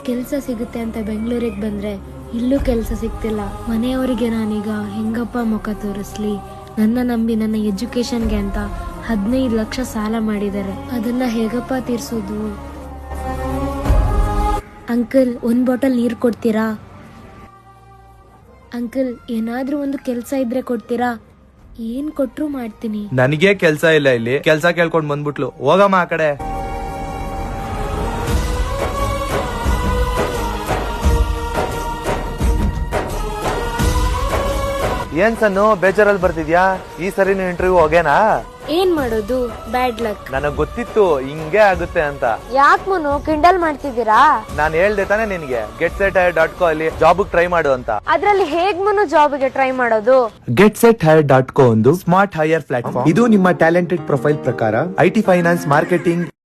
ಕೆಲಸ ಸಿಗುತ್ತೆ ಅಂತ ಬೆಂಗಳೂರಿಗೆ ಬಂದ್ರೆ ಇಲ್ಲೂ ಕೆಲಸ ಸಿಗ್ತಿಲ್ಲ. ಮನೆಯವರಿಗೆ ನಾನೀಗ ಹೆಂಗಪ್ಪ ಮುಖ ತೋರಿಸ್ಲಿ? ನನ್ನ ನಂಬಿ ನನ್ನ ಎಜುಕೇಶನ್ಗೆ ಅಂತ 15 ಲಕ್ಷ ಸಾಲ ಮಾಡಿದ್ದಾರೆ. ಅದನ್ನ ಹೇಗಪ್ಪ ತೀರ್ಸೋದು? ಅಂಕಲ್, 1 ಬಾಟಲ್ ನೀರು ಕೊಡ್ತೀರಾ? ಅಂಕಲ್, ಏನಾದ್ರೂ ಒಂದು ಕೆಲಸ ಇದ್ರೆ ಕೊಡ್ತೀರಾ? ಏನ್ ಕೊಟ್ರು ಮಾಡ್ತೀನಿ. ನನಗೆ ಕೆಲ್ಸ ಇಲ್ಲ, ಇಲ್ಲಿ ಕೆಲ್ಸ ಕೇಳ್ಕೊಂಡ್ ಬಂದ್ಬಿಟ್ಲು. ಹೋಗಮ್ಮ ಆ ಕಡೆ. ಏನ್ ಸನ್ನು ಬೇಜಾರಲ್ಲಿ ಬರ್ತಿದ್ಯಾ? ಈ ಸರಿ ನೀವು ಇಂಟರ್ವ್ಯೂ ಹೋಗೇನಾ? ಏನ್ ಮಾಡೋದು, ಬ್ಯಾಡ್ ಲಕ್. ನನಗ್ ಗೊತ್ತಿತ್ತು ಹಿಂಗೆ ಆಗುತ್ತೆ ಅಂತ. ಯಾಕ್ ಮನು ಕಿಂಡಲ್ ಮಾಡ್ತಿದ್ದೀರಾ? ನಾನ್ ಹೇಳ್ದೆ ತಾನೆ ನಿನ್ಗೆ getsetHire.co ಅಲ್ಲಿ ಜಾಬ್ ಟ್ರೈ ಮಾಡು ಅಂತ. ಅದ್ರಲ್ಲಿ ಹೇಗ್ ಮನು ಜಾಬ್ಗೆ ಟ್ರೈ ಮಾಡೋದು? getsetHire.co ಒಂದು ಸ್ಮಾರ್ಟ್ ಹೈಯರ್ ಪ್ಲಾಟ್ಫಾರ್ಮ್. ಇದು ನಿಮ್ಮ ಟ್ಯಾಲೆಂಟೆಡ್ ಪ್ರೊಫೈಲ್ ಪ್ರಕಾರ IT ಫೈನಾನ್ಸ್, ಮಾರ್ಕೆಟಿಂಗ್